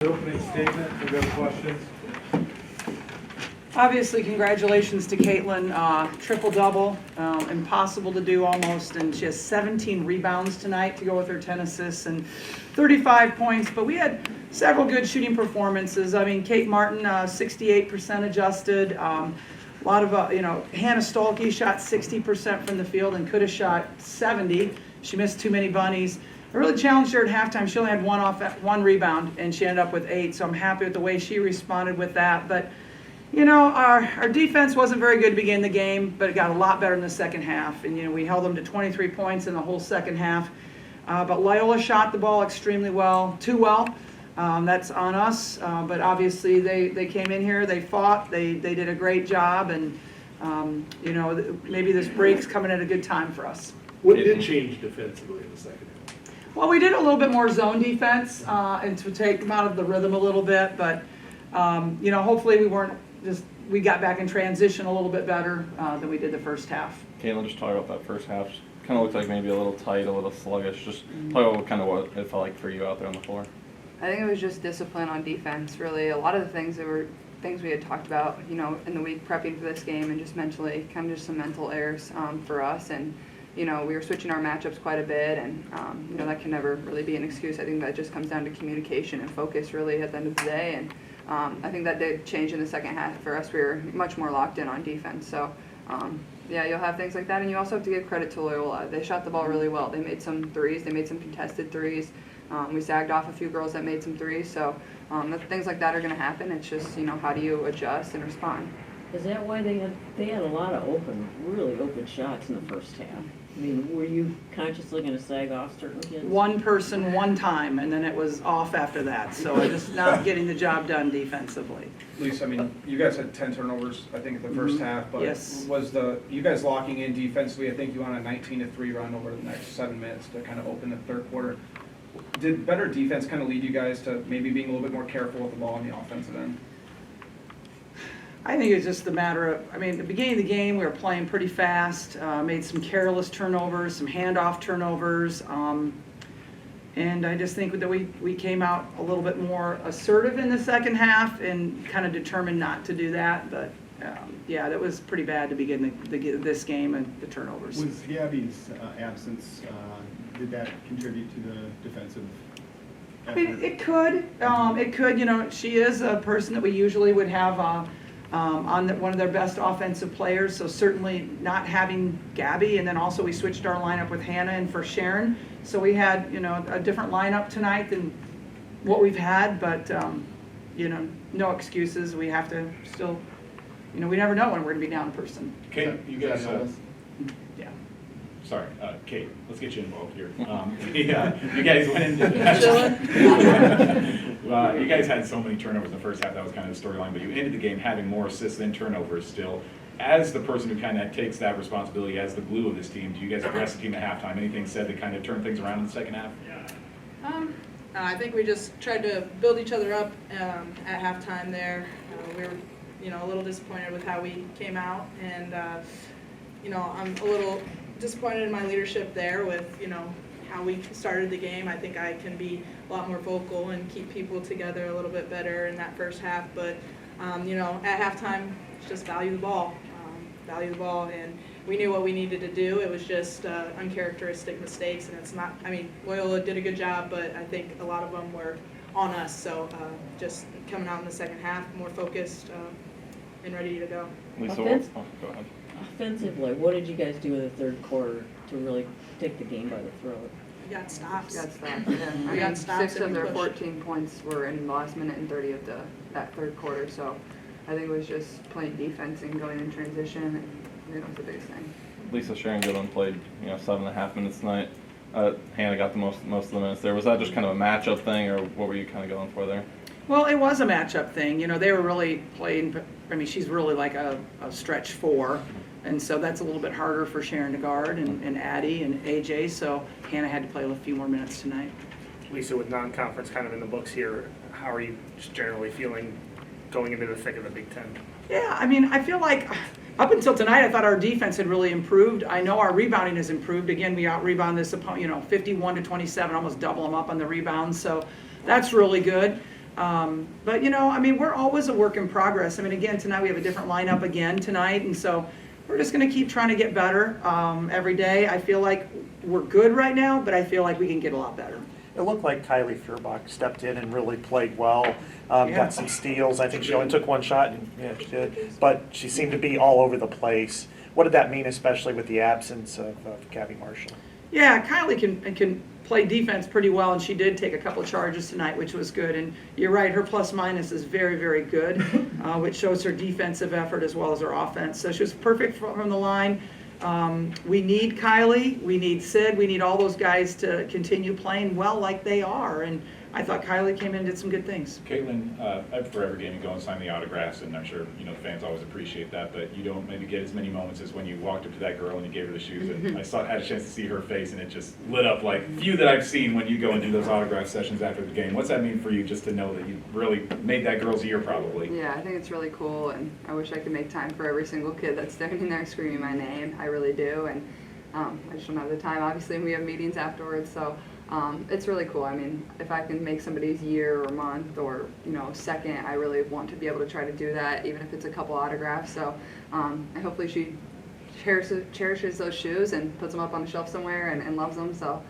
Opening statement, if you have questions. Obviously, congratulations to Caitlin, triple-double, impossible to do almost, and she has 17 rebounds tonight to go with her 10 assists and 35 points, but we had several good shooting performances. I mean, Kate Martin, 68% adjusted, a lot of, Hannah Stolke shot 60% from the field and could have shot 70. She missed too many bunnies. I really challenged her at halftime. She only had one rebound, and she ended up with 8, so I'm happy with the way she responded with that. But, our defense wasn't very good to begin the game, but it got a lot better in the second half. And, we held them to 23 points in the whole second half. But Loyola shot the ball extremely well, too well. That's on us. But obviously they came in here, they fought, they did a great job, and, maybe this break's coming at a good time for us. What did change defensively in the second half? Well, we did a little bit more zone defense and to take them out of the rhythm a little bit, but hopefully we got back in transition a little bit better than we did the first half. Caitlin, just talk about that first half. Kind of looked like maybe a little tight, a little sluggish. Just talk about kind of what it felt like for you out there on the floor. I think it was just discipline on defense, really. A lot of the things we had talked about, in the week prepping for this game, and just mentally, kind of just some mental errors for us. And we were switching our matchups quite a bit, and that can never really be an excuse. I think that just comes down to communication and focus, really, at the end of the day. And I think that did change in the second half for us. We were much more locked in on defense. So, you'll have things like that, and you also have to give credit to Loyola. They shot the ball really well. They made some threes. They made some contested threes. We sagged off a few girls that made some threes. So, things like that are going to happen. It's just, how do you adjust and respond? Is that why they had a lot of really open shots in the first half? I mean, were you consciously going to sag off certain kids? One person, one time, and then it was off after that. So I'm just not getting the job done defensively. Lisa, you guys had 10 turnovers, I think, in the first half, but yes. Was you guys locking in defensively? I think you went on a 19-3 run over the next 7 minutes to kind of open the third quarter. Did better defense kind of lead you guys to maybe being a little bit more careful with the ball on the offensive end? I think it's just a matter of, at the beginning of the game, we were playing pretty fast, made some careless turnovers, some handoff turnovers, and I just think that we came out a little bit more assertive in the second half and kind of determined not to do that. But, that was pretty bad to begin this game and the turnovers. Was Gabby's absence, did that contribute to the defensive effort? It could. It could. She is a person that we usually would have one of their best offensive players, so certainly not having Gabby, and then also we switched our lineup with Hannah and for Sharon, so we had a different lineup tonight than what we've had, but no excuses. We have to still, we never know when we're going to be down a person. Kate, you guys. Yeah. Sorry, Kate, let's get you involved here. You guys went into you guys had so many turnovers in the first half, that was kind of the storyline, but you ended the game having more assists than turnovers still. As the person who kind of takes that responsibility as the glue of this team, do you guys address the team at halftime? Anything said to kind of turn things around in the second half? I think we just tried to build each other up at halftime there. We were, a little disappointed with how we came out, and I'm a little disappointed in my leadership there with, how we started the game. I think I can be a lot more vocal and keep people together a little bit better in that first half. But, at halftime, just value the ball, and we knew what we needed to do. It was just uncharacteristic mistakes, and it's not, Loyola did a good job, but I think a lot of them were on us. So just coming out in the second half, more focused and ready to go. Lisa, go ahead. Offensively, what did you guys do in the third quarter to really take the game by the throat? We got stops. Yeah. We got stops. 6 of their 14 points were in the last minute and 30 of that third quarter. So I think it was just playing defense and going in transition, and that was the biggest thing. Lisa, Sharon Goodwin played 7.5 minutes tonight. Hannah got the most of the minutes there. Was that just kind of a matchup thing, or what were you kind of going for there? Well, it was a matchup thing. They were really playing. She's really like a stretch 4. And so that's a little bit harder for Sharon to guard and Addie and AJ, so Hannah had to play a few more minutes tonight. Lisa, with non-conference kind of in the books here, how are you just generally feeling going into the thick of the Big Ten? Yeah, I feel like up until tonight, I thought our defense had really improved. I know our rebounding has improved. Again, we out-rebound this opponent, 51 to 27, almost double them up on the rebounds, so that's really good. But, I mean, we're always a work in progress. I mean, again, tonight we have a different lineup again tonight, and so we're just going to keep trying to get better every day. I feel like we're good right now, but I feel like we can get a lot better. It looked like Kylie Feuerbach stepped in and really played well. Yeah. Got some steals. I think she only took one shot, and yeah, she did. But she seemed to be all over the place. What did that mean, especially with the absence of Gabby Marshall? Yeah, Kylie can play defense pretty well, and she did take a couple charges tonight, which was good. And you're right, her plus minus is very, very good, which shows her defensive effort as well as her offense. So she was perfect from the line. We need Kylie, we need Sid, we need all those guys to continue playing well like they are. And I thought Kylie came in and did some good things. Caitlin, for every game you go and sign the autographs, and I'm sure fans always appreciate that, but you don't maybe get as many moments as when you walked up to that girl and you gave her the shoes. And I had a chance to see her face, and it just lit up like few that I've seen when you go and do those autograph sessions after the game. What's that mean for you, just to know that you really made that girl's year, probably? Yeah, I think it's really cool, and I wish I could make time for every single kid that's standing there screaming my name. I really do, and I just don't have the time. Obviously, we have meetings afterwards, so it's really cool. I mean, if I can make somebody's year or month or second, I really want to be able to try to do that, even if it's a couple autographs. So hopefully she cherishes those shoes and puts them up on the shelf somewhere and loves them. So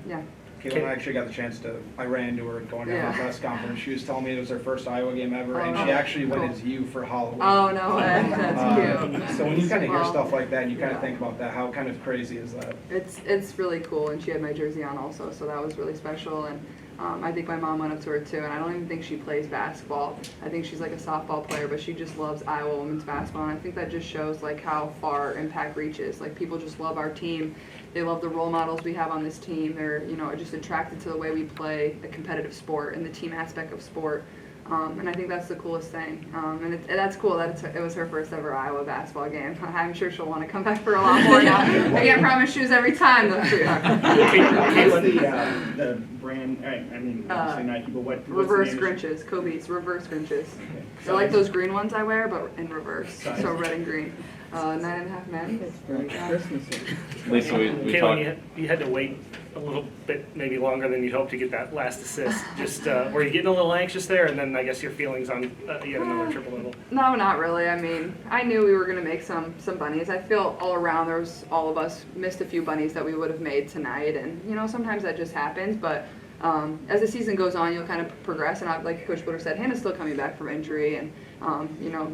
yeah. Caitlin, I actually got the chance I ran into her going down to the press conference. She was telling me it was her first Iowa game ever, and she actually went as you for Halloween. Oh, no way. That's cute. So when you kind of hear stuff like that, and you kind of think about that, how kind of crazy is that? It's really cool, and she had my jersey on also, so that was really special. And I think my mom went up to her too, and I don't even think she plays basketball. I think she's like a softball player, but she just loves Iowa women's basketball, and I think that just shows like how far impact reaches. Like, people just love our team. They love the role models we have on this team. They're just attracted to the way we play the competitive sport and the team aspect of sport. And I think that's the coolest thing. And that's cool that it was her first ever Iowa basketball game. I'm sure she'll want to come back for a lot more now. I can't promise shoes every time, though. What's the brand, I mean, obviously Nike, but what's Reverse the name? Grinches, Kobe's Reverse Grinches. Okay. They're like those green ones I wear, but in reverse. Size? So red and green. 9.5 men. It's very Christmassy. Lisa, we Caitlin, talked. you had to wait a little bit, maybe longer than you'd hoped to get that last assist. Just were you getting a little anxious there, and then I guess your feelings on yet another triple double? No, not really. I mean, I knew we were going to make some bunnies. I feel all around all of us missed a few bunnies that we would have made tonight, and sometimes that just happens. But as the season goes on, you'll kind of progress, and like Coach Butter said, Hannah's still coming back from injury, and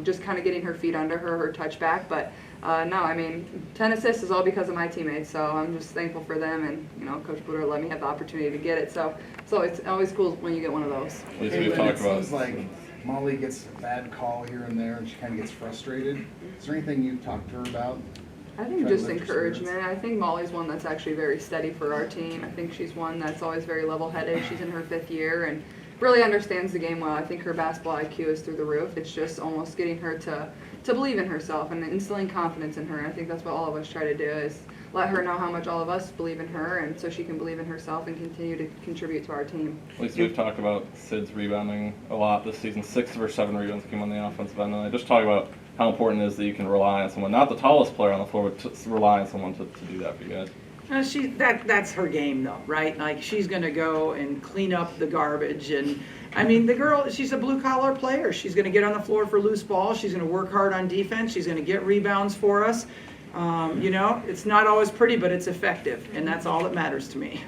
just kind of getting her feet under her touchback. But no, I mean, 10 assists is all because of my teammates, so I'm just thankful for them, and Coach Butter let me have the opportunity to get it. So it's always cool when you get one of those. Lisa, we It talked about. seems like Molly gets a bad call here and there, and she kind of gets frustrated. Is there anything you've talked to her about? I think Try to just lift her encouragement. spirits. I think Molly's one that's actually very steady for our team. I think she's one that's always very level-headed. She's in her 5th year and really understands the game well. I think her basketball IQ is through the roof. It's just almost getting her to believe in herself and instilling confidence in her. I think that's what all of us try to do, is let her know how much all of us believe in her, and so she can believe in herself and continue to contribute to our team. Lisa, we've talked about Sid's rebounding a lot this season. 6 of her 7 rebounds came on the offensive end, and I just talk about how important it is that you can rely on someone, not the tallest player on the floor, but to rely on someone to do that for you guys. That's her game, though, right? Like, she's going to go and clean up the garbage. And, I mean, the girl, she's a blue-collar player. She's going to get on the floor for loose balls. She's going to work hard on defense. She's going to get rebounds for us. It's not always pretty, but it's effective, and that's all that matters to me.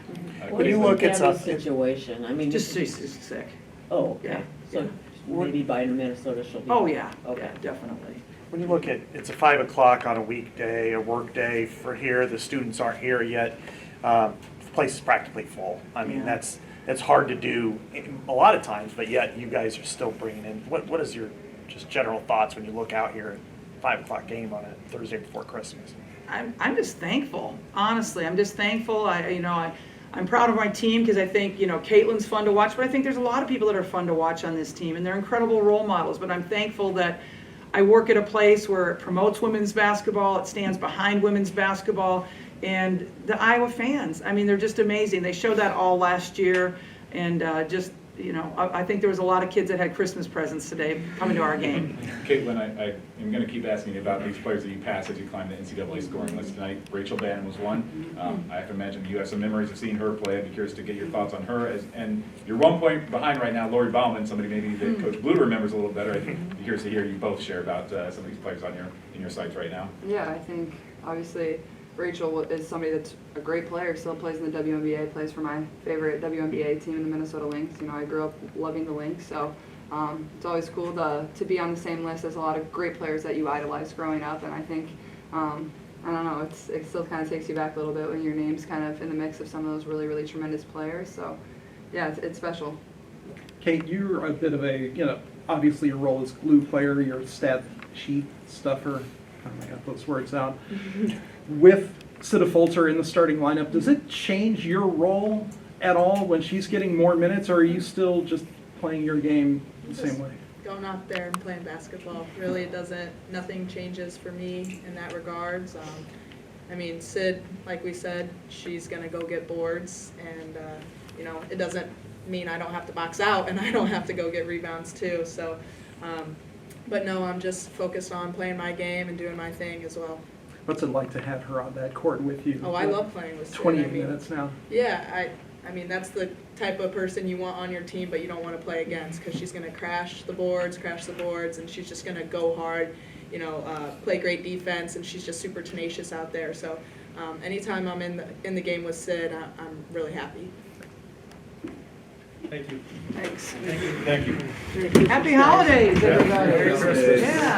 What you is look the at Gabby something- situation? I mean, She's sick. oh, okay. Yeah, So maybe by Minnesota she'll be. Oh, yeah, Okay. yeah, definitely. When you look at, it's a 5 o'clock on a weekday, a work day for here, the students aren't here yet. The place is practically full. I mean, Yeah. that's hard to do a lot of times, but yet you guys are still bringing in. What is your just general thoughts when you look out here at 5 o'clock game on a Thursday before Christmas? I'm just thankful. Honestly, I'm just thankful. I'm proud of my team because I think, Caitlin's fun to watch, but I think there's a lot of people that are fun to watch on this team, and they're incredible role models. But I'm thankful that I work at a place where it promotes women's basketball, it stands behind women's basketball, and the Iowa fans, I mean, they're just amazing. They showed that all last year, and you know, I think there was a lot of kids that had Christmas presents today coming to our game. Caitlin, I am going to keep asking you about these players that you pass as you climb the NCAA scoring list tonight. Rachel Bannon was one. I have to imagine you have some memories of seeing her play. I'd be curious to get your thoughts on her. And you're 1 point behind right now, Lori Bauman, somebody maybe that Coach Blue remembers a little better. I'd be curious to hear you both share about some of these players in your sights right now. Yeah, I think obviously Rachel is somebody that's a great player, still plays in the WNBA, plays for my favorite WNBA team, the Minnesota Lynx. You know, I grew up loving the Lynx, so it's always cool to be on the same list as a lot of great players that you idolized growing up. And I think, I don't know, it still kind of takes you back a little bit when your name's kind of in the mix of some of those really, really tremendous players. So, yeah, it's special. Kate, you're a bit of a, you know, obviously your role as glue player, you're a stat sheet stuffer. I got those words out. With Sita Folter in the starting lineup, does it change your role at all when she's getting more minutes, or are you still just playing your game the same way? Going out there and playing basketball. Really, it doesn't, nothing changes for me in that regards. I mean, Sid, like we said, she's going to go get boards, and, you know, it doesn't mean I don't have to box out and I don't have to go get rebounds too. So, but no, I'm just focused on playing my game and doing my thing as well. What's it like to have her on that court with you? Oh, I love playing with Sid. 20 I mean, minutes now. Yeah, I mean, that's the type of person you want on your team, but you don't want to play against, because she's going to crash the boards, and she's just going to go hard, you know, play great defense, and she's just super tenacious out there. So anytime I'm in the game with Sid, I'm really happy. Thank you. Thanks. Thank you. Happy holidays, everybody. Merry Christmas. Yeah.